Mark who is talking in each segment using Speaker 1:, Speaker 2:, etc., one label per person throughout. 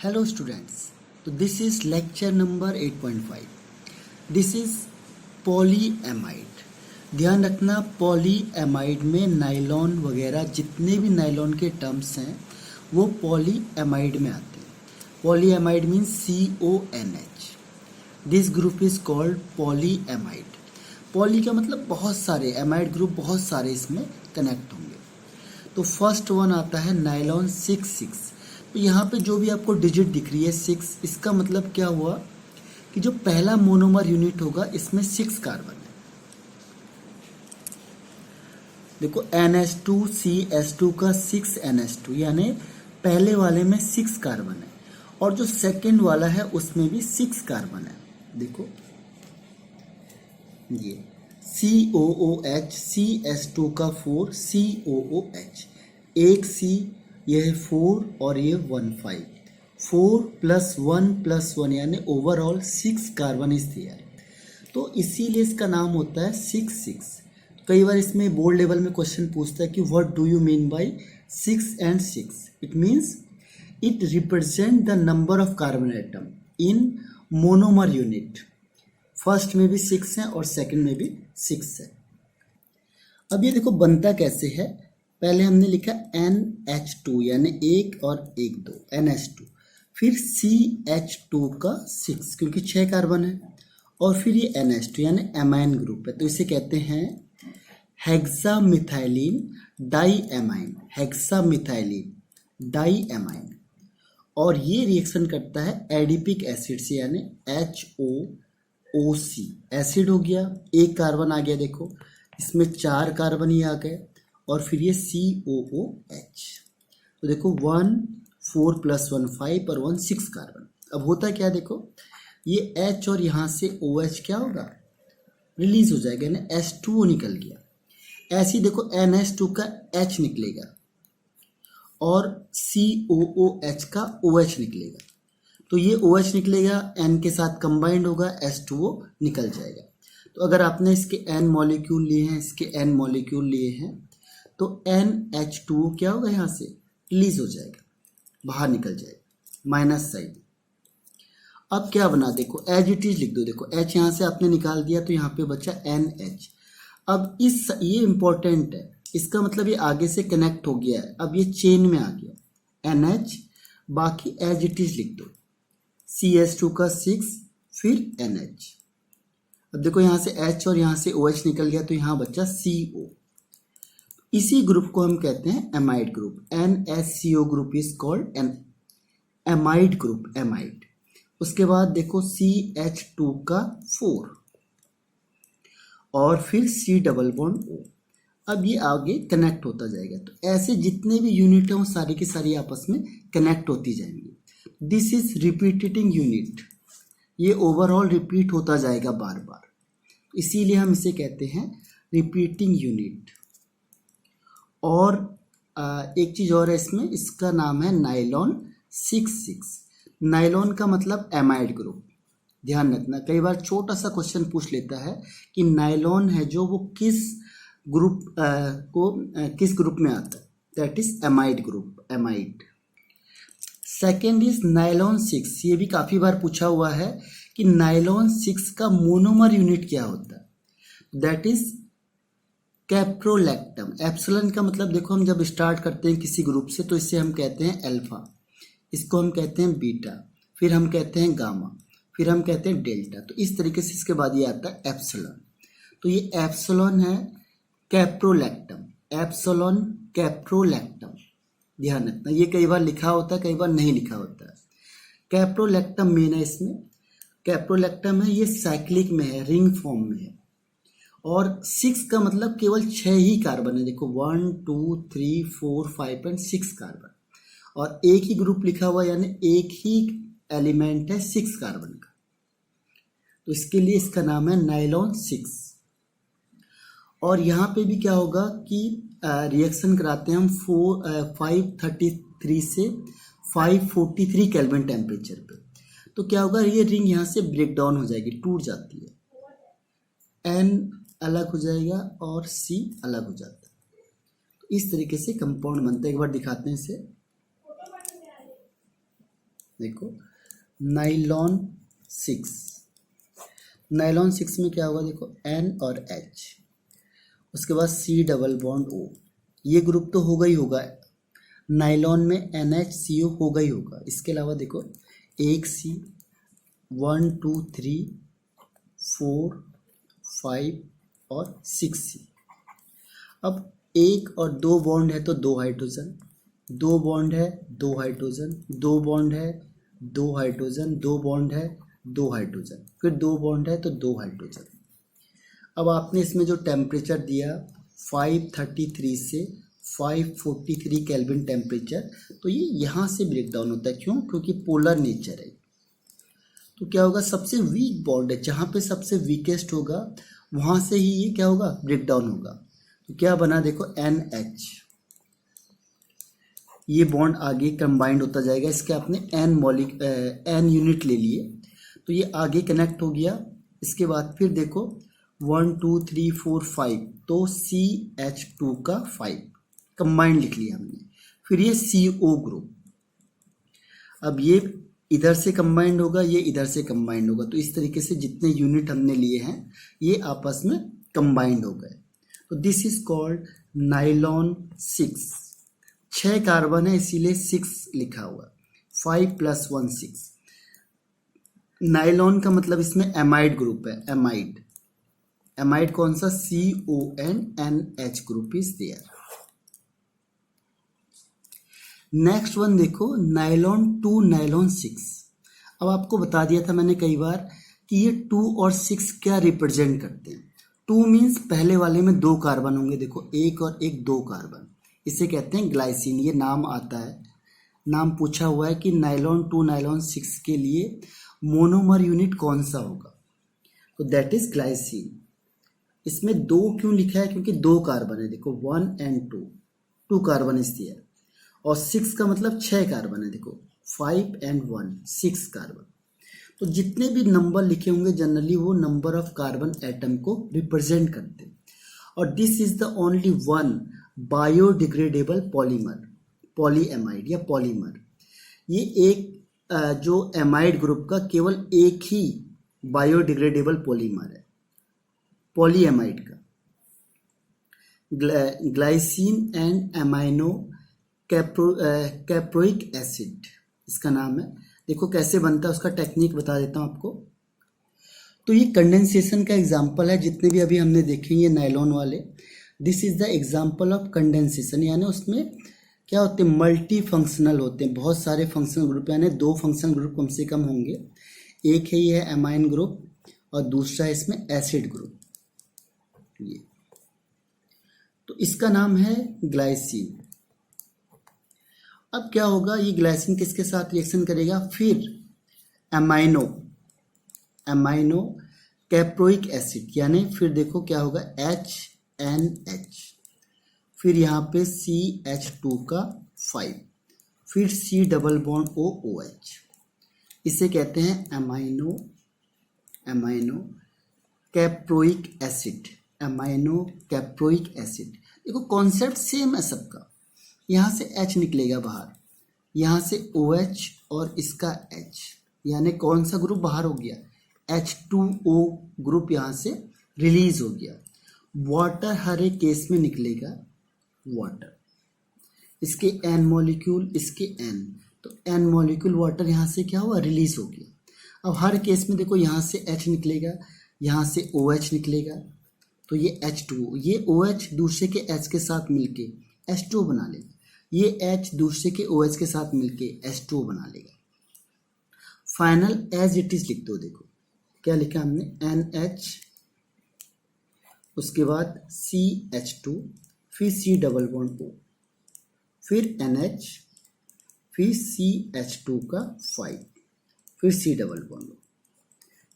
Speaker 1: Hello students, so this is lecture number 8.5. This is polyamide. ध्यान रखना, polyamide में nylon वगैरह जितने भी नाइलॉन के टर्म्स हैं वो पॉलीएमाइड में आते हैं। Polyamide means CONH। This group is called polyamide. Poly का मतलब बहुत सारे, एमाइड ग्रुप बहुत सारे इसमें कनेक्ट होंगे। तो फर्स्ट वन आता है नाइलॉन 6,6। तो यहाँ पे जो भी आपको डिजिट दिख रही है 6, इसका मतलब क्या हुआ कि जो पहला मोनोमर यूनिट होगा इसमें 6 कार्बन है। देखो NH2CH2 का 6 NH2 यानी पहले वाले में 6 कार्बन है, और जो सेकंड वाला है उसमें भी 6 कार्बन है। देखो ये COOH, CH2 का 4 COOH, एक C, ये है 4 और ये 1 5, 4 + 1 + 1 यानी ओवरऑल 6 कार्बन इज देयर। तो इसीलिए इसका नाम होता है 6,6। कई बार इसमें बोर्ड लेवल में क्वेश्चन पूछता है कि what do you mean by 6 and 6। It means it represent the number of carbon atom in monomer unit. First में भी 6 है और सेकंड में भी 6 है। अब ये देखो बनता कैसे है। पहले हमने लिखा NH2 यानी 1 और 1 2 NH2, फिर CH2 का 6 क्योंकि 6 कार्बन है, और फिर ये NH2 यानी एमाइन ग्रुप है। तो इसे कहते हैं हेक्सामिथाइलिन डाईएमाइन, हेक्सामिथाइलिन डाईएमाइन। और ये रिएक्शन करता है एडिपिक एसिड से यानी HOOC, एसिड हो गया, एक कार्बन आ गया। देखो इसमें 4 कार्बन ही आ गए, और फिर ये COOH। तो देखो 1 4 + 1 5 और 1 6 कार्बन। अब होता क्या, देखो ये H और यहाँ से OH क्या होगा, रिलीज हो जाएगा ना, H2O निकल गया। ऐसे ही देखो NH2 का H निकलेगा और COOH का OH निकलेगा। तो ये OH निकलेगा, N के साथ कंबाइंड होगा, H2O निकल जाएगा। तो अगर आपने इसके N मॉलिक्यूल लिए हैं, इसके N मॉलिक्यूल लिए हैं, तो NH2O क्या होगा, यहाँ से रिलीज हो जाएगा, बाहर निकल जाएगा, माइनस साइन। अब क्या बना, देखो एज इट इज लिख दो। देखो H यहाँ से आपने निकाल दिया तो यहाँ पे बचा NH। अब ये इंपॉर्टेंट है, इसका मतलब ये आगे से कनेक्ट हो गया है, अब ये चेन में आ गया NH, बाकी एज इट इज लिख दो। CH2 का 6 फिर NH। अब देखो यहाँ से H और यहाँ से OH निकल गया तो यहाँ बचा CO। इसी ग्रुप को हम कहते हैं amide group. NaCO group is called an amide group, amide. उसके बाद देखो CH2 का 4 और फिर C+O। अब ये आगे कनेक्ट होता जाएगा। तो ऐसे जितने भी यूनिट हैं वो सारी की सारी आपस में कनेक्ट होती जाएंगी। दिस इज रिपीटिंग यूनिट, ये ओवरऑल रिपीट होता जाएगा बार बार, इसीलिए हम इसे कहते हैं रिपीटिंग यूनिट। और एक चीज़ और है इसमें, इसका नाम है नाइलॉन 6,6। नाइलॉन का मतलब एमाइड ग्रुप। ध्यान रखना, कई बार छोटा सा क्वेश्चन पूछ लेता है कि नाइलॉन है जो वो किस ग्रुप किस ग्रुप में आता है, that is amide group, amide. Second is nylon 6। ये भी काफ़ी बार पूछा हुआ है कि नाइलॉन 6 का मोनोमर यूनिट क्या होता है, दैट इज कैप्रोलैक्टम। एप्सिलॉन का मतलब देखो, हम जब स्टार्ट करते हैं किसी ग्रुप से तो इसे हम कहते हैं अल्फा, इसको हम कहते हैं बीटा, फिर हम कहते हैं गामा, फिर हम कहते हैं डेल्टा। तो इस तरीके से इसके बाद ये आता है एप्सिलॉन। तो ये एप्सिलॉन है कैप्रोलैक्टम, एप्सिलॉन कैप्रोलैक्टम। ध्यान रखना, ये कई बार लिखा होता है, कई बार नहीं लिखा होता है। कैप्रोलैक्टम मेन है इसमें। कैप्रोलैक्टम है, ये साइक्लिक में है, रिंग फॉर्म में है, और 6 का मतलब केवल 6 ही कार्बन है। देखो 1 2 3 4 5 एंड 6 कार्बन, और एक ही ग्रुप लिखा हुआ यानी एक ही एलिमेंट है 6 कार्बन का। तो इसके लिए इसका नाम है नाइलॉन 6। और यहाँ पे भी क्या होगा कि रिएक्शन कराते हैं हम 533 से 543 केल्विन टेम्परेचर पे। तो क्या होगा, ये रिंग यहाँ से ब्रेक डाउन हो जाएगी, टूट जाती है, N अलग हो जाएगा और C अलग हो जाता है। तो इस तरीके से कंपाउंड बनता है। एक बार दिखाते हैं इसे। देखो नाइलॉन 6, नाइलॉन 6 में क्या होगा देखो N और H, उसके बाद C डबल बॉन्ड O, ये ग्रुप तो होगा ही होगा, नाइलॉन में NHCO होगा ही होगा। इसके अलावा देखो एक C, 1 2 3 4 5 और 6C। अब एक और दो बॉन्ड है तो दो हाइड्रोजन, दो बॉन्ड है दो हाइड्रोजन, दो बॉन्ड है दो हाइड्रोजन, दो बॉन्ड है दो हाइड्रोजन, फिर दो बॉन्ड है तो दो हाइड्रोजन। अब आपने इसमें जो टेम्परेचर दिया 533 से 543 केल्विन टेम्परेचर, तो ये यहाँ से ब्रेक डाउन होता है। क्यों? क्योंकि पोलर नेचर है। तो क्या होगा, सबसे वीक बॉन्ड है, जहाँ पे सबसे वीकेस्ट होगा वहाँ से ही ये क्या होगा, ब्रेक डाउन होगा। तो क्या बना देखो NH, ये बॉन्ड आगे कंबाइंड होता जाएगा, इसके आपने N यूनिट ले लिए तो ये आगे कनेक्ट हो गया। इसके बाद फिर देखो 1 2 3 4 5, तो CH2 का 5 कंबाइंड लिख लिया हमने। फिर ये CO ग्रुप, अब ये इधर से कंबाइंड होगा, ये इधर से कंबाइंड होगा, तो इस तरीके से जितने यूनिट हमने लिए हैं ये आपस में कंबाइंड हो गए। तो this is called nylon 6। 6 carbon है इसीलिए 6 लिखा हुआ, 5 + 1 6। नाइलॉन का मतलब इसमें एमाइड ग्रुप है, एमाइड। एमाइड कौन सा? CONNH group is there. Next one देखो नाइलॉन 2 नाइलॉन 6। अब आपको बता दिया था मैंने कई बार कि ये 2 और 6 क्या रिप्रेजेंट करते हैं। 2 मीन्स पहले वाले में दो कार्बन होंगे, देखो एक और एक, दो कार्बन, इसे कहते हैं ग्लाइसिन। ये नाम आता है, नाम पूछा हुआ है कि नाइलॉन 2 नाइलॉन 6 के लिए मोनोमर यूनिट कौन सा होगा, तो दैट इज ग्लाइसिन। इसमें दो क्यों लिखा है? क्योंकि दो कार्बन है, देखो 1 and 2, 2 कार्बन इज देयर। और 6 का मतलब 6 कार्बन है, देखो 5 and 1, 6 कार्बन। तो जितने भी नंबर लिखे होंगे जनरली वो नंबर ऑफ कार्बन एटम को रिप्रेजेंट करते हैं। और this is the only one biodegradable polymer, polyamide या पॉलीमर। ये एक जो एमाइड ग्रुप का केवल एक ही बायोडिग्रेडेबल पॉलीमर है, पॉलीएमाइड का। Glycine and amino caproic acid इसका नाम है। देखो कैसे बनता है, उसका टेक्निक बता देता हूँ आपको। तो ये कंडेंसेशन का एग्जांपल है, जितने भी अभी हमने देखे ये नाइलॉन वाले, this is the example of condensation. यानी उसमें क्या होते हैं, मल्टी फंक्शनल होते हैं, बहुत सारे फंक्शनल ग्रुप, यानी दो फंक्शनल ग्रुप कम से कम होंगे। एक है ये है एमाइन ग्रुप और दूसरा है इसमें एसिड ग्रुप, ये। तो इसका नाम है ग्लाइसिन। अब क्या होगा, ये ग्लाइसिन किसके साथ रिएक्शन करेगा, फिर एमाइनो कैप्रोइक एसिड, यानी फिर देखो क्या होगा HNH, फिर यहाँ पे CH2 का 5, फिर C डबल बॉन्ड OH। इसे कहते हैं amino caproic acid, amino caproic acid. देखो कॉन्सेप्ट सेम है सबका। यहाँ से H निकलेगा बाहर, यहाँ से OH और इसका H, यानी कौन सा ग्रुप बाहर हो गया, H2O ग्रुप यहाँ से रिलीज हो गया। वाटर हर एक केस में निकलेगा, वाटर, इसके N मॉलिक्यूल, इसके N, तो N मॉलिक्यूल वाटर यहाँ से क्या हुआ, रिलीज हो गया। अब हर केस में देखो यहाँ से H निकलेगा, यहाँ से OH निकलेगा, तो ये H2O, ये OH दूसरे के H के साथ मिलके H2O बना लेगा, ये H दूसरे के OH के साथ मिलके H2O बना लेगा। फाइनल एज इट इज लिख दो। देखो क्या लिखा हमने, NH, उसके बाद CH2, फिर C डबल बॉन्ड O, फिर NH, फिर CH2 का 5, फिर C डबल बॉन्ड O,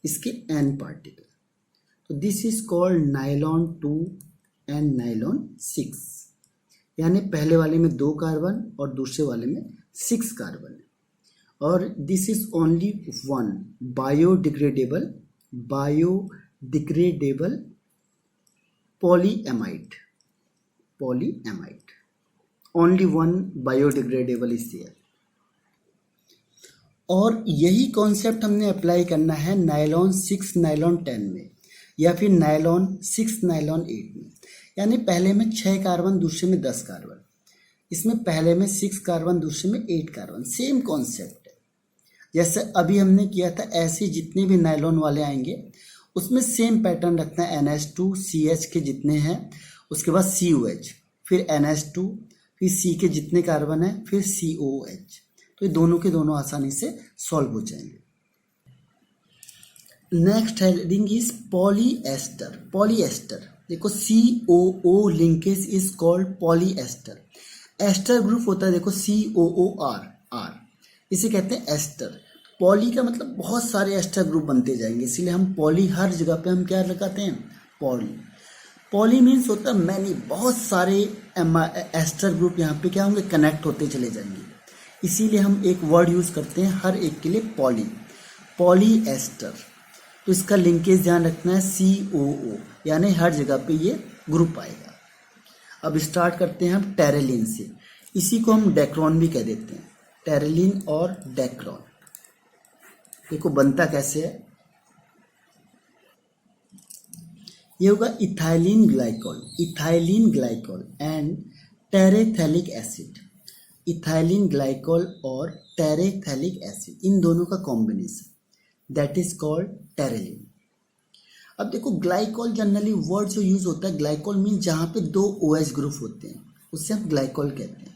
Speaker 1: इसके N पार्टिकल। तो this is called nylon 2 and nylon 6, यानी पहले वाले में 2 कार्बन और दूसरे वाले में 6 कार्बन है। और this is only one biodegradable polyamide, only one biodegradable is there. और यही कॉन्सेप्ट हमने अप्लाई करना है नायलॉन 6 नायलॉन 10 में या फिर नायलॉन 6 नायलॉन 8 में। यानी पहले में 6 कार्बन, दूसरे में 10 कार्बन, इसमें पहले में 6 कार्बन, दूसरे में 8 कार्बन। सेम कॉन्सेप्ट है जैसे अभी हमने किया था, ऐसे जितने भी नायलॉन वाले आएंगे उसमें सेम पैटर्न रखना है। NH2CH के जितने हैं, उसके बाद COH, फिर NH2, फिर C के जितने कार्बन है, फिर COH। तो ये दोनों के दोनों आसानी से सॉल्व हो जाएंगे। Next heading is polyester. Polyester देखो, COO linkage is called polyester. Ester group होता है देखो, COOR, R, इसे कहते हैं एस्टर। पॉली का मतलब बहुत सारे एस्टर ग्रुप बनते जाएंगे, इसीलिए हम पॉली हर जगह पे हम क्या लगाते हैं, पॉली। पॉली मीन्स होता है मैनी, बहुत सारे एस्टर ग्रुप यहाँ पे क्या होंगे, कनेक्ट होते चले जाएंगे, इसीलिए हम एक वर्ड यूज करते हैं हर एक के लिए, पॉली, पॉलीएस्टर। तो इसका लिंकेज ध्यान रखना है COO, यानी हर जगह पे ये ग्रुप आएगा। अब स्टार्ट करते हैं हम टेरेलिन से, इसी को हम डेक्रॉन भी कह देते हैं, टेरेलिन और डेक्रॉन। देखो बनता कैसे है, ये होगा ethylene glycol, ethylene glycol and terephthalic acid. Ethylene glycol और टेरेथैलिक एसिड, इन दोनों का combination, that is called terylene. अब देखो ग्लाइकॉल जनरली वर्ड जो यूज होता है, ग्लाइकॉल मीन जहाँ पे 2 OH ग्रुप होते हैं उससे हम ग्लाइकॉल कहते हैं।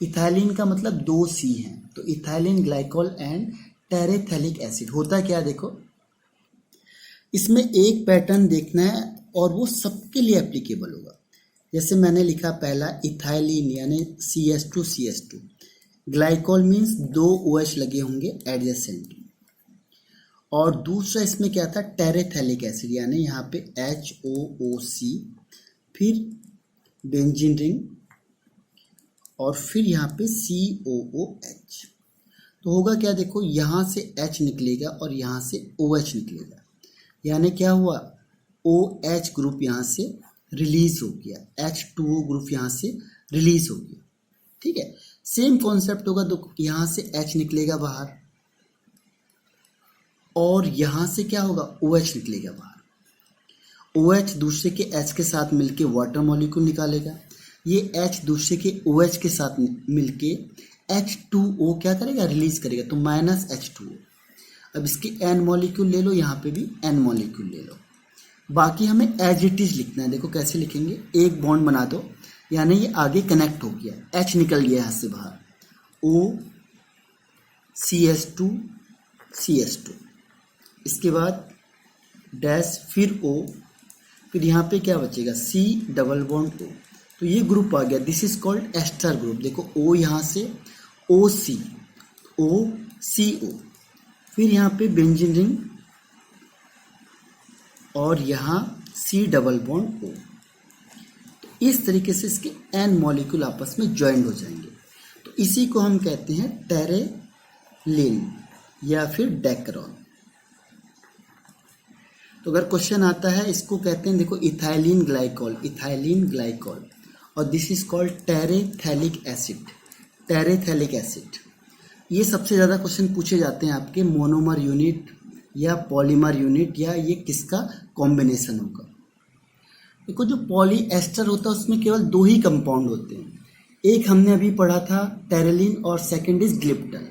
Speaker 1: इथाइलिन का मतलब 2 C हैं, तो ethylene glycol and terephthalic acid. होता क्या देखो, इसमें एक पैटर्न देखना है और वो सबके लिए एप्लीकेबल होगा। जैसे मैंने लिखा पहला इथाइलिन यानी CH2CH2, ग्लाइकॉल मीन्स 2 OH लगे होंगे एडजेसेंट, और दूसरा इसमें क्या था, टेरेथैलिक एसिड, यानी यहाँ पे HOOC, फिर बेंजीन रिंग, और फिर यहाँ पे COOH। तो होगा क्या देखो, यहाँ से H निकलेगा और यहाँ से OH निकलेगा, यानी क्या हुआ, OH ग्रुप यहाँ से रिलीज हो गया, H2O ग्रुप यहाँ से रिलीज हो गया। ठीक है, सेम कॉन्सेप्ट होगा, तो यहाँ से H निकलेगा बाहर और यहाँ से क्या होगा, OH निकलेगा बाहर। OH दूसरे के H के साथ मिलके वाटर मॉलिक्यूल निकालेगा, ये H दूसरे के OH के साथ मिलके H2O क्या करेगा, रिलीज करेगा, तो -H2O। अब इसके N मॉलिक्यूल ले लो, यहाँ पे भी N मॉलिक्यूल ले लो। बाकी हमें एज इट इज लिखना है। देखो कैसे लिखेंगे, एक बॉन्ड बना दो, यानी ये आगे कनेक्ट हो गया, H निकल गया यहाँ से बाहर, O CH2 CH2, इसके बाद डैश, फिर O, फिर यहाँ पे क्या बचेगा, C डबल बॉन्ड O। तो ये ग्रुप आ गया, this is called ester group. देखो O यहाँ से OC, OCO, फिर यहाँ पे बेंजीन रिंग और यहाँ C डबल बॉन्ड O। तो इस तरीके से इसके N मॉलिक्यूल आपस में ज्वाइंट हो जाएंगे, तो इसी को हम कहते हैं टेरेलिन या फिर डेक्रॉन। तो अगर क्वेश्चन आता है, इसको कहते हैं देखो इथाइलिन ग्लाइकॉल, इथाइलिन ग्लाइकॉल, और this is called terephthalic acid, terephthalic acid. ये सबसे ज़्यादा क्वेश्चन पूछे जाते हैं आपके, मोनोमर यूनिट या पॉलीमर यूनिट, या ये किसका कॉम्बिनेशन होगा। देखो जो पॉलीएस्टर होता है उसमें केवल 2 ही कंपाउंड होते हैं, एक हमने अभी पढ़ा था टेरेलिन और सेकंड इज ग्लिप्टन।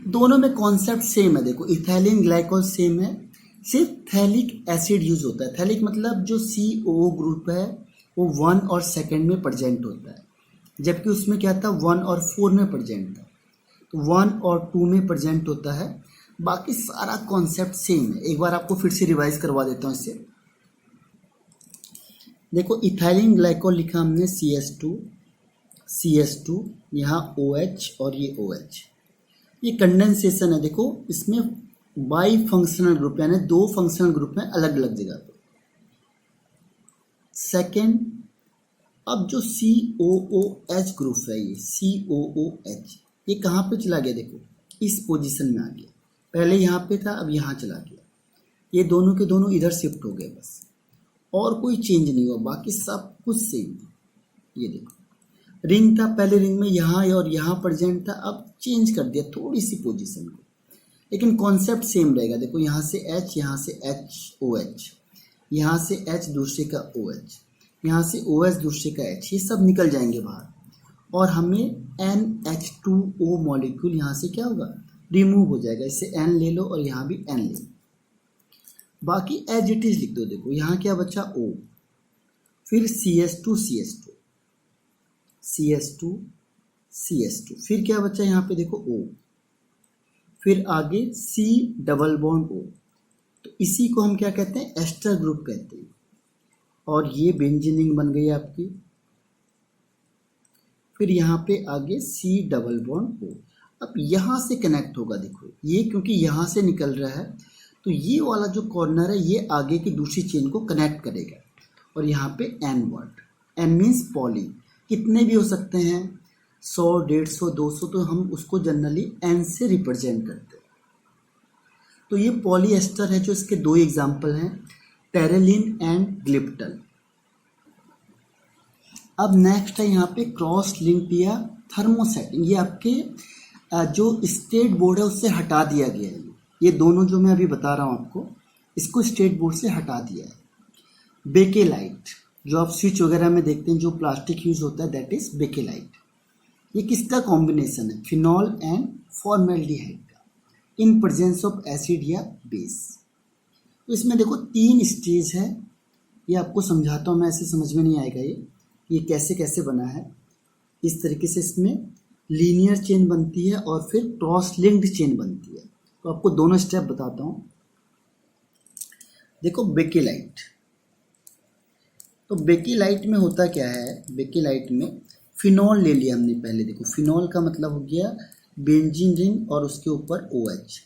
Speaker 1: दोनों में कॉन्सेप्ट सेम है, देखो इथाइलिन ग्लाइकॉल सेम है, सिर्फ थैलिक एसिड यूज होता है। थैलिक मतलब जो COO ग्रुप है वो 1 और 2 में प्रेजेंट होता है, जबकि उसमें क्या था 1 और 4 में प्रेजेंट था, तो 1 और 2 में प्रेजेंट होता है। बाकी सारा कॉन्सेप्ट सेम है, एक बार आपको फिर से रिवाइज करवा देता हूँ इससे। देखो इथाइलिन ग्लाइकॉल लिखा हमने CH2, यहाँ OH और ये OH, ये कंडेंसेशन है। देखो इसमें बाई फंक्शनल ग्रुप यानी 2 फंक्शनल ग्रुप में अलग अलग जगह पे। सेकेंड, अब जो COOH ग्रुप है, ये COOH ये कहाँ पे चला गया, देखो इस पोजीशन में आ गया, पहले यहाँ पे था अब यहाँ चला गया, ये दोनों के दोनों इधर शिफ्ट हो गए बस, और कोई चेंज नहीं हुआ, बाकी सब कुछ सेम है। ये देखो रिंग था, पहले रिंग में यहाँ और यहाँ प्रेजेंट था, अब चेंज कर दिया थोड़ी सी पोजीशन को, लेकिन कॉन्सेप्ट सेम रहेगा। देखो यहाँ से H, यहाँ से HOH, यहाँ से H दूसरे का OH, यहाँ से OH दूसरे का H, ये सब निकल जाएंगे बाहर और हमें NH2O मॉलिक्यूल यहाँ से क्या होगा, रिमूव हो जाएगा। इससे N ले लो और यहाँ भी N ले लो, बाकी एज इट इज लिख दो। देखो यहाँ क्या बचा O, फिर CH2 CH2 CH2 CH2, फिर क्या बचा यहाँ पे देखो O, फिर आगे C डबल बॉन्ड O, तो इसी को हम क्या कहते हैं, एस्टर ग्रुप कहते हैं। और ये बेंजीन रिंग बन गई आपकी। फिर यहाँ पे आगे C डबल बॉन्ड O, अब यहाँ से कनेक्ट होगा। देखो ये क्योंकि यहाँ से निकल रहा है तो ये वाला जो कॉर्नर है ये आगे की दूसरी चेन को कनेक्ट करेगा। और यहाँ पे N word, N means poly, कितने भी हो सकते हैं, 100 150 200, तो हम उसको जनरली N से रिप्रेजेंट करते हैं। तो ये पॉलीएस्टर है, जो इसके दो एग्जाम्पल हैं, टेरेलिन एंड ग्लिप्टल। अब नेक्स्ट है यहाँ पे क्रॉस लिंक्ड या थर्मोसेटिंग। ये आपके जो स्टेट बोर्ड है उससे हटा दिया गया है। ये दोनों जो मैं अभी बता रहा हूँ आपको, इसको स्टेट बोर्ड से हटा दिया है। बेकेलाइट, जो आप स्विच वगैरह में देखते हैं जो प्लास्टिक यूज होता है, दैट इज बेकेलाइट। ये किसका कॉम्बिनेशन है, फिनॉल एंड फॉर्मेल्डिहाइड का, इन प्रेजेंस ऑफ एसिड या बेस। तो इसमें देखो 3 स्टेज है, ये आपको समझाता हूँ मैं, ऐसे समझ में नहीं आएगा ये कैसे कैसे बना है। इस तरीके से इसमें लीनियर चेन बनती है और फिर क्रॉस लिंक्ड चेन बनती है। तो आपको दोनों स्टेप बताता हूँ। देखो बेकेलाइट, तो बेकेलाइट में होता क्या है, बेकेलाइट में फिनॉल ले लिया हमने पहले। देखो फिनॉल का मतलब हो गया बेंजीन रिंग और उसके ऊपर OH,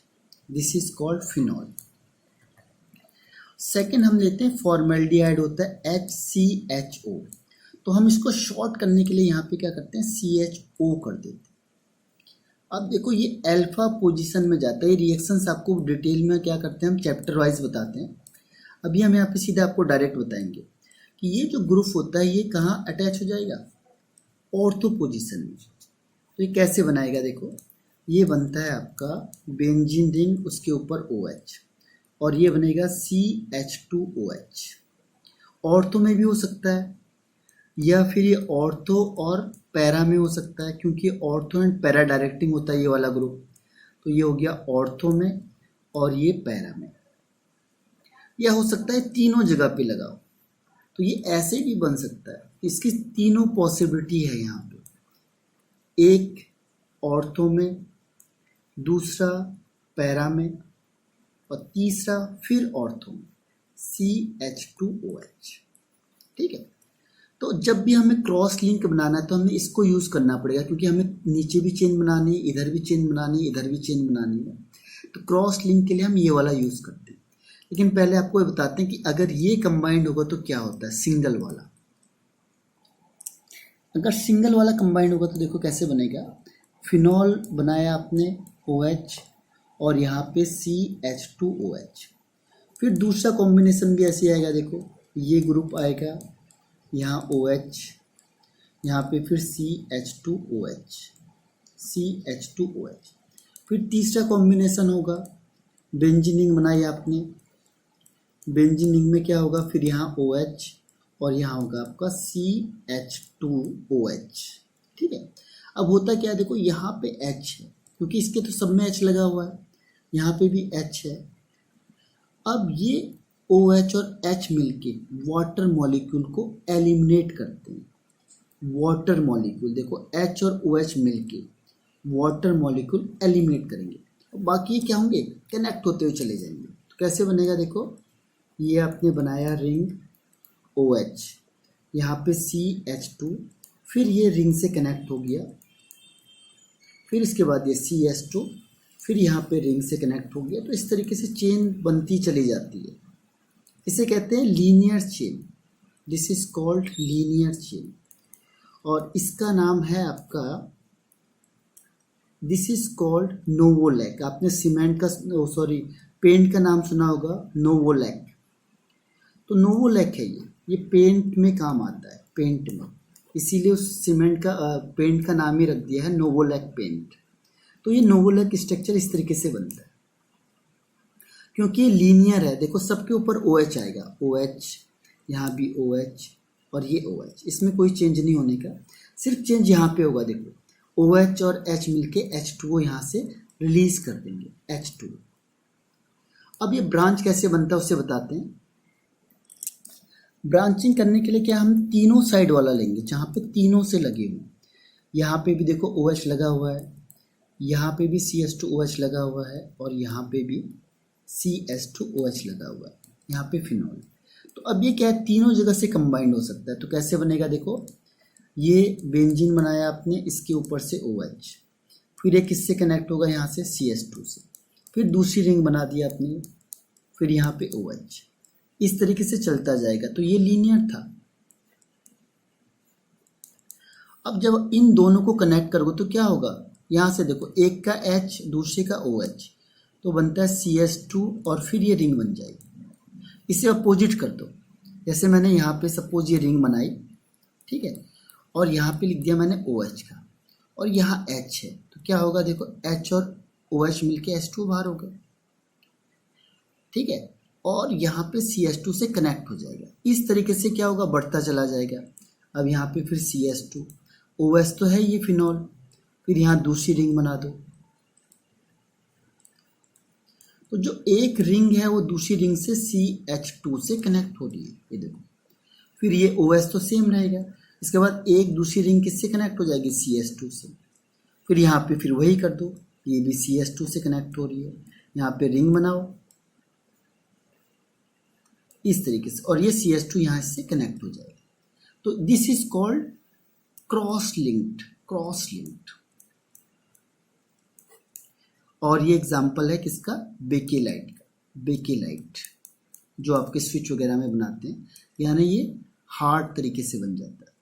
Speaker 1: this is called phenol. Second हम लेते हैं फॉर्मेल्डिहाइड, होता है HCHO। तो हम इसको शॉर्ट करने के लिए यहाँ पे क्या करते हैं, CHO कर देते हैं। अब देखो ये अल्फा पोजीशन में जाता है। ये रिएक्शंस आपको डिटेल में क्या करते हैं हम चैप्टर वाइज बताते हैं। अभी हम यहाँ पे सीधा आपको डायरेक्ट बताएंगे कि ये जो ग्रुप होता है ये कहाँ अटैच हो जाएगा, ऑर्थो पोजीशन में। तो ये कैसे बनाएगा, देखो ये बनता है आपका बेंजीन रिंग, उसके ऊपर OH, और ये बनेगा CH2OH। ऑर्थो में भी हो सकता है या फिर ये ऑर्थो और पैरा में हो सकता है, क्योंकि ऑर्थो एंड पैरा डायरेक्टिंग होता है ये वाला ग्रुप। तो ये हो गया ऑर्थो में और ये पैरा में, या हो सकता है तीनों जगह पे लगाओ। तो ये ऐसे भी बन सकता है, इसकी तीनों पॉसिबिलिटी है यहाँ पे, एक ऑर्थो में, दूसरा पैरा में और तीसरा फिर ऑर्थो में, CH2OH। ठीक है, तो जब भी हमें क्रॉस लिंक बनाना है तो हमें इसको यूज़ करना पड़ेगा, क्योंकि हमें नीचे भी चेन बनानी है, इधर भी चेन बनानी है, इधर भी चेन बनानी है। तो क्रॉस लिंक के लिए हम ये वाला यूज़ करते हैं। लेकिन पहले आपको ये बताते हैं कि अगर ये कंबाइंड होगा तो क्या होता है, सिंगल वाला। अगर सिंगल वाला कंबाइंड होगा तो देखो कैसे बनेगा, फिनॉल बनाया आपने OH और यहाँ पे CH2OH। फिर दूसरा कॉम्बिनेशन भी ऐसे आएगा, देखो ये ग्रुप आएगा, यहाँ OH, यहाँ पे फिर CH2OH, CH2OH। फिर तीसरा कॉम्बिनेशन होगा, बेंजीन रिंग बनाई आपने, बेंजीन रिंग में क्या होगा, फिर यहाँ OH और यहाँ होगा आपका CH2OH। ठीक है, अब होता क्या है, देखो यहाँ पे H है, क्योंकि इसके तो सब में H लगा हुआ है, यहाँ पे भी H है। अब ये OH और H मिलके वाटर मॉलिक्यूल को एलिमिनेट करते हैं। वाटर मॉलिक्यूल, देखो H और OH मिलके वाटर मॉलिक्यूल एलिमिनेट करेंगे, और बाकी ये क्या होंगे, कनेक्ट होते हुए चले जाएंगे। तो कैसे बनेगा, देखो ये आपने बनाया रिंग OH, यहाँ पे CH2, फिर ये रिंग से कनेक्ट हो गया, फिर इसके बाद ये CH2, फिर यहाँ पे रिंग से कनेक्ट हो गया। तो इस तरीके से चेन बनती चली जाती है। इसे कहते हैं linear chain, this is called linear chain. और इसका नाम है आपका, दिस इज कॉल्ड नोवोलैक। आपने सीमेंट का पेंट का नाम सुना होगा, नोवोलैक। तो नोवोलैक है ये पेंट में काम आता है, पेंट में। इसीलिए उस सीमेंट का पेंट का नाम ही रख दिया है नोवोलैक पेंट। तो ये नोवोलैक स्ट्रक्चर इस तरीके से बनता है क्योंकि ये लीनियर है। देखो सबके ऊपर ओ एच आएगा, ओ एच, यहाँ भी ओ एच और ये ओ एच, इसमें कोई चेंज नहीं होने का, सिर्फ चेंज यहाँ पे होगा। देखो ओ एच और एच मिलके H2O यहाँ से रिलीज कर देंगे H2। अब ये ब्रांच कैसे बनता है उससे बताते हैं। ब्रांचिंग करने के लिए क्या हम तीनों साइड वाला लेंगे जहाँ पे तीनों से लगे हुए। यहाँ पे भी देखो OH लगा हुआ है, यहाँ पे भी CH2OH लगा हुआ है और यहाँ पे भी CH2OH लगा हुआ है, यहाँ पे फिनॉल। तो अब ये क्या है, तीनों जगह से कंबाइंड हो सकता है। तो कैसे बनेगा, देखो ये बेंजीन बनाया आपने, इसके ऊपर से OH, फिर ये किससे कनेक्ट होगा, यहाँ से CH2 से, फिर दूसरी रिंग बना दिया आपने, फिर यहाँ पे OH, इस तरीके से चलता जाएगा। तो ये लीनियर था। अब जब इन दोनों को कनेक्ट करोगे तो क्या होगा, यहाँ से देखो एक का H दूसरे का OH, तो बनता है CH2 और फिर ये रिंग बन जाएगी। इसे अपोजिट कर दो, जैसे मैंने यहाँ पे सपोज ये रिंग बनाई, ठीक है, और यहाँ पे लिख दिया मैंने OH का और यहाँ H है, तो क्या होगा, देखो H और OH मिलके H2 बाहर हो गए, ठीक है, और यहाँ पे CH2 से कनेक्ट हो जाएगा। इस तरीके से क्या होगा, बढ़ता चला जाएगा। अब यहाँ पे फिर CH2, OH तो है ये फिनॉल, फिर यहाँ दूसरी रिंग बना दो, तो जो एक रिंग है वो दूसरी रिंग से CH2 से कनेक्ट हो रही है, ये देखो। फिर ये OH तो सेम रहेगा, इसके बाद एक दूसरी रिंग किससे कनेक्ट हो जाएगी, CH2 से, फिर यहाँ पे फिर वही कर दो, ये भी CH2 से कनेक्ट हो रही है, यहाँ पे रिंग बनाओ इस तरीके से, और ये CH2 यहाँ से कनेक्ट हो जाएगा। तो this is called cross linked, cross linked. और ये एग्जांपल है किसका, बेकेलाइट का, बेकेलाइट जो आपके स्विच वगैरह में बनाते हैं, यानी ये हार्ड तरीके से बन जाता है।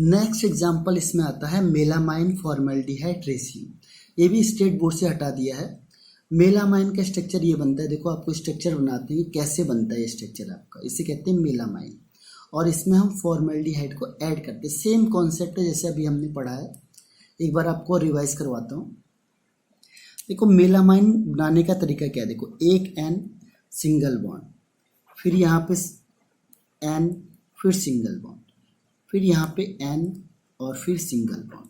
Speaker 1: नेक्स्ट एग्जांपल इसमें आता है मेलामाइन फॉर्मेल्डिहाइड रेशियो। ये भी स्टेट बोर्ड से हटा दिया है। मेलामाइन का स्ट्रक्चर ये बनता है, देखो आपको स्ट्रक्चर बनाते हैं कैसे बनता है ये स्ट्रक्चर आपका, इसे कहते हैं मेलामाइन, और इसमें हम फॉर्मेल्डिहाइड को ऐड करते हैं। सेम कॉन्सेप्ट है जैसे अभी हमने पढ़ा है, एक बार आपको रिवाइज करवाता हूँ। देखो मेलामाइन बनाने का तरीका क्या है, देखो एक N सिंगल बॉन्ड, फिर यहाँ पे N, फिर सिंगल बॉन्ड, फिर यहाँ पे N और फिर सिंगल बॉन्ड,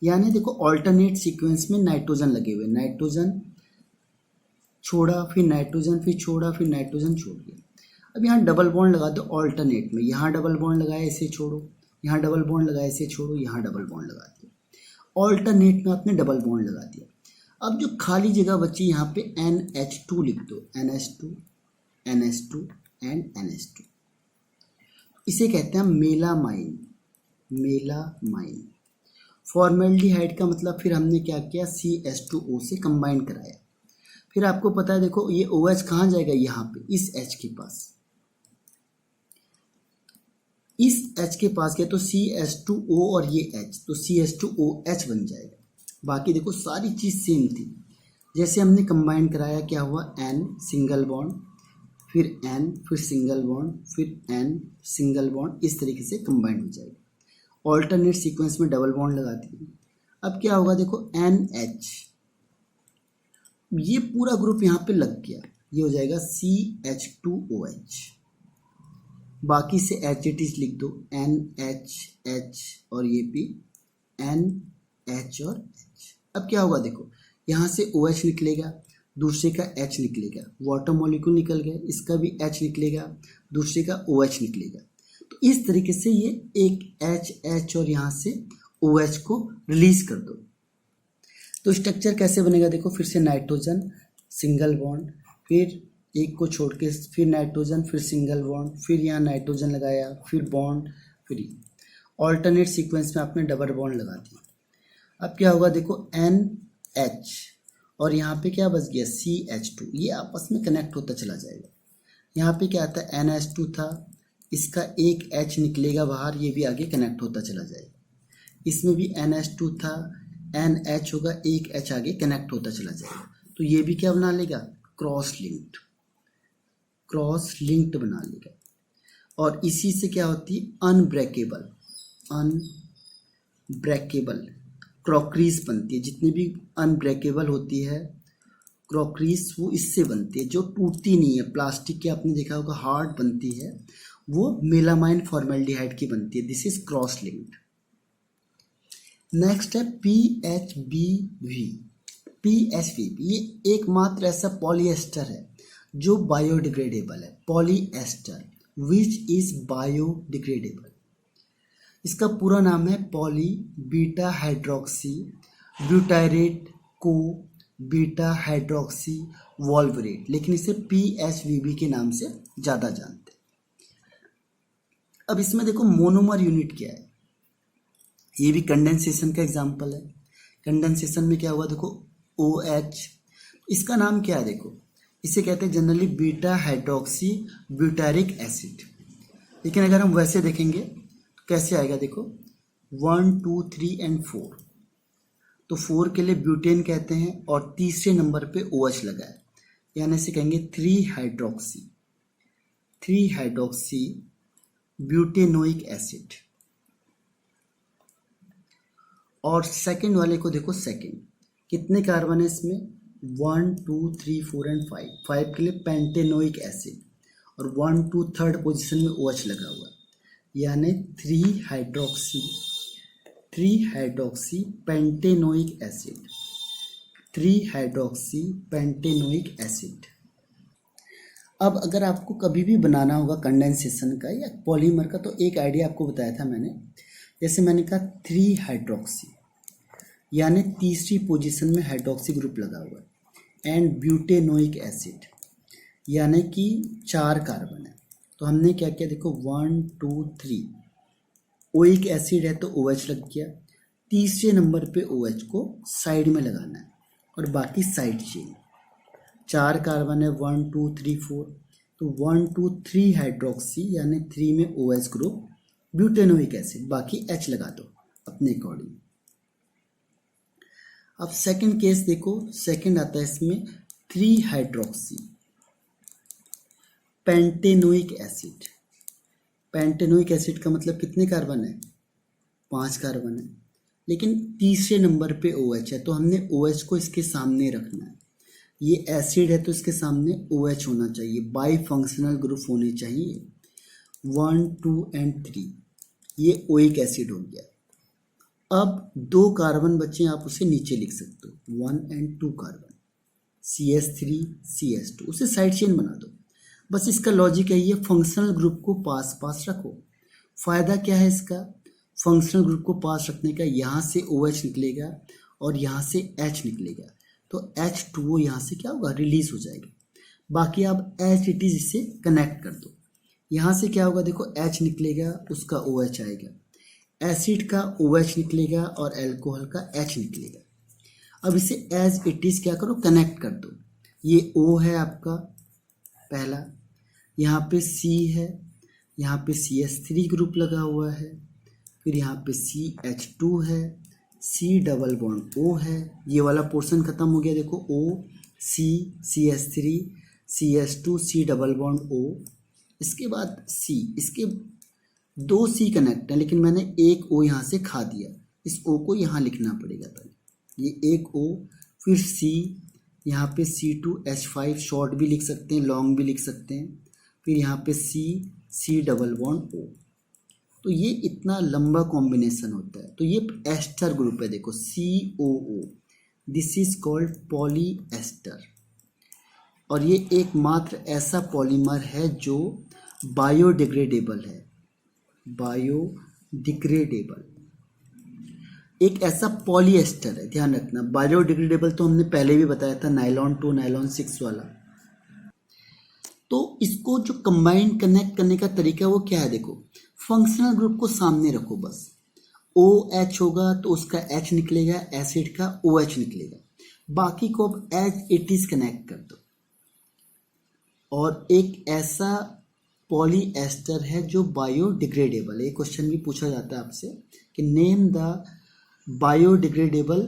Speaker 1: यानी देखो ऑल्टरनेट सीक्वेंस में नाइट्रोजन लगे हुए, नाइट्रोजन छोड़ा, फिर नाइट्रोजन, फिर छोड़ा, फिर नाइट्रोजन छोड़ दिया। अब यहाँ डबल बॉन्ड लगा दो ऑल्टरनेट में, यहाँ डबल बॉन्ड लगाया इसे छोड़ो, यहाँ डबल बॉन्ड लगाया इसे छोड़ो, यहाँ डबल बॉन्ड लगा दिया, ऑल्टरनेट में आपने डबल बॉन्ड लगा दिया। अब जो खाली जगह बची यहाँ पे NH2 लिख दो, NH2, NH2 एंड NH2, इसे कहते हैं मेलामाइन, मेलामाइन। फॉर्मेल्डिहाइड का मतलब फिर हमने क्या किया, CH2O से कंबाइन कराया। फिर आपको पता है देखो ये OH कहाँ जाएगा, यहाँ पे इस H के पास, इस H के पास गया तो CH2O और ये H, तो CH2OH बन जाएगा। बाकी देखो सारी चीज़ सेम थी, जैसे हमने कंबाइन कराया क्या हुआ, N सिंगल बॉन्ड, फिर N, फिर सिंगल बॉन्ड, फिर N सिंगल बॉन्ड, इस तरीके से कंबाइन हो जाएगा। ऑल्टरनेट सीक्वेंस में डबल बॉन्ड लगा दिए। अब क्या होगा, देखो NH, ये पूरा ग्रुप यहाँ पे लग गया, ये हो जाएगा CH2OH। बाकी से H लिख दो, NH और ये भी NH और H। अब क्या होगा, देखो यहाँ से OH निकलेगा, दूसरे का H निकलेगा, वाटर मॉलिक्यूल निकल गया, इसका भी H निकलेगा, दूसरे का OH निकलेगा। तो इस तरीके से ये एक H और यहाँ से OH को रिलीज कर दो। तो स्ट्रक्चर कैसे बनेगा, देखो फिर से नाइट्रोजन सिंगल बॉन्ड, फिर एक को छोड़ के फिर नाइट्रोजन, फिर सिंगल बॉन्ड, फिर यहाँ नाइट्रोजन लगाया, फिर बॉन्ड, फिर ऑल्टरनेट सीक्वेंस में आपने डबल बॉन्ड लगा दिया। अब क्या होगा, देखो NH और यहाँ पे क्या बच गया, CH2, ये आपस में कनेक्ट होता चला जाएगा। यहाँ पे क्या आता है, NH2 था, इसका एक H निकलेगा बाहर, ये भी आगे कनेक्ट होता चला जाएगा। इसमें भी NH2 था, NH होगा, एक H आगे कनेक्ट होता चला जाएगा। तो ये भी क्या बना लेगा, क्रॉस लिंक्ड, क्रॉस लिंक्ड बना लेगा। और इसी से क्या होती है, अनब्रेकेबल क्रॉकरीज बनती है। जितनी भी अनब्रेकेबल होती है क्रॉकरीज वो इससे बनती है, जो टूटती नहीं है। प्लास्टिक की आपने देखा होगा हार्ड बनती है, वो मेलामाइन फॉर्मेल्डिहाइड की बनती है। This is cross linked. Next है PHBV। PHBV ये एकमात्र ऐसा पॉलीएस्टर है जो बायोडिग्रेडेबल है। Polyester which is biodegradable. इसका पूरा नाम है पॉली बीटा हाइड्रोक्सी ब्यूटाइरेट को बीटा हाइड्रोक्सी वॉल्वरेट, लेकिन इसे PHBV के नाम से ज़्यादा जानते हैं। अब इसमें देखो मोनोमर यूनिट क्या है, ये भी कंडेंसेशन का एग्जाम्पल है। कंडेंसेशन में क्या हुआ देखो, OH। इसका नाम क्या है देखो, इसे कहते हैं generally beta hydroxy butyric acid. लेकिन अगर हम वैसे देखेंगे तो कैसे आएगा देखो, 1 2 3 एंड 4। तो 4 के लिए ब्यूटेन कहते हैं और तीसरे नंबर पे OH लगा है, यानी इसे कहेंगे 3 हाइड्रोक्सी ब्यूटेनोइक एसिड। और सेकंड वाले को देखो, सेकंड कितने कार्बन है इसमें, 1 2 3 4 एंड 5। 5 के लिए पेंटेनोइक एसिड और 1 2 थर्ड पोजीशन में OH लगा हुआ है, यानी 3 hydroxy pentanoic acid. 3 hydroxy pentanoic acid. अब अगर आपको कभी भी बनाना होगा कंडेंसेशन का या पॉलीमर का, तो एक आइडिया आपको बताया था मैंने। जैसे मैंने कहा 3 हाइड्रोक्सी, यानी तीसरी पोजीशन में हाइड्रोक्सी ग्रुप लगा हुआ है, एंड ब्यूटेनोइक एसिड यानी कि 4 कार्बन है। तो हमने क्या किया देखो, 1 2 3 ओइक एसिड है तो OH लग गया। तीसरे नंबर पे OH को साइड में लगाना है और बाकी साइड चेन। 4 कार्बन है, 1 2 3 4, तो 1 2 3 हाइड्रोक्सी यानी 3 में OH ग्रुप ब्यूटेनोइक एसिड, बाकी H लगा दो अपने अकॉर्डिंग। अब सेकंड केस देखो, सेकंड आता है इसमें 3 hydroxy pentanoic acid. Pentanoic acid का मतलब कितने कार्बन है, 5 कार्बन है, लेकिन तीसरे नंबर पे OH है, तो हमने OH को इसके सामने रखना है। ये एसिड है तो इसके सामने OH होना चाहिए, बाई फंक्शनल ग्रुप होने चाहिए। 1 2 एंड 3 ये ओइक एसिड हो गया। अब 2 कार्बन बचे, आप उसे नीचे लिख सकते हो, 1 एंड 2 कार्बन, CH3 CH2, उसे साइड चेन बना दो। बस इसका लॉजिक है, ये फंक्शनल ग्रुप को पास पास रखो। फायदा क्या है इसका, फंक्शनल ग्रुप को पास रखने का, यहाँ से OH निकलेगा और यहाँ से H निकलेगा, तो H2O यहाँ से क्या होगा, रिलीज हो जाएगा। बाकी आप एज इट इज इसे कनेक्ट कर दो। यहाँ से क्या होगा देखो, H निकलेगा, उसका OH आएगा, एसिड का OH निकलेगा और एल्कोहल का H निकलेगा। अब इसे एज इट इज क्या करो, कनेक्ट कर दो। ये O है आपका पहला, यहाँ पे C है, यहाँ पे CH3 ग्रुप लगा हुआ है, फिर यहाँ पे CH2 है, C डबल बॉन्ड O है, ये वाला पोर्शन खत्म हो गया देखो, O C CH3 CH2 C double bond O। इसके बाद C, इसके 2 C कनेक्ट है, लेकिन मैंने एक O यहाँ से खा दिया, इस O को यहाँ लिखना पड़ेगा पहले, ये एक O, फिर C, यहाँ पे C2H5 शॉर्ट भी लिख सकते हैं, लॉन्ग भी लिख सकते हैं, फिर यहाँ पे C डबल बॉन्ड O। तो ये इतना लंबा कॉम्बिनेशन होता है, तो ये एस्टर ग्रुप है देखो, COO, this is called polyester. और ये एकमात्र ऐसा पॉलीमर है जो बायोडिग्रेडेबल है, बायोडिग्रेडेबल एक ऐसा पॉलीएस्टर है, ध्यान रखना। बायोडिग्रेडेबल तो हमने पहले भी बताया था, नायलॉन 2 नायलॉन 6 वाला। तो इसको जो कंबाइन कनेक्ट करने का तरीका वो क्या है देखो, फंक्शनल ग्रुप को सामने रखो, बस OH होगा तो उसका H निकलेगा, एसिड का OH निकलेगा, बाकी को अब एज इट इज कनेक्ट कर दो। और एक ऐसा पॉलीएस्टर है जो बायोडिग्रेडेबल है। क्वेश्चन भी पूछा जाता है आपसे कि name the biodegradable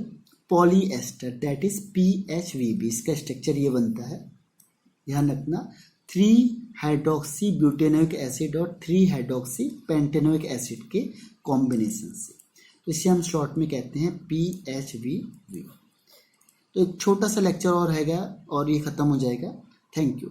Speaker 1: polyester, that is PHBB। इसका स्ट्रक्चर ये बनता है, ध्यान रखना, 3 हाइड्रोक्सी ब्यूटेनोइक एसिड और 3 हाइड्रोक्सी पेंटेनोइक एसिड के कॉम्बिनेशन से। तो इसे हम शॉर्ट में कहते हैं PHVV। तो एक छोटा सा लेक्चर और हैगा और ये ख़त्म हो जाएगा। Thank you.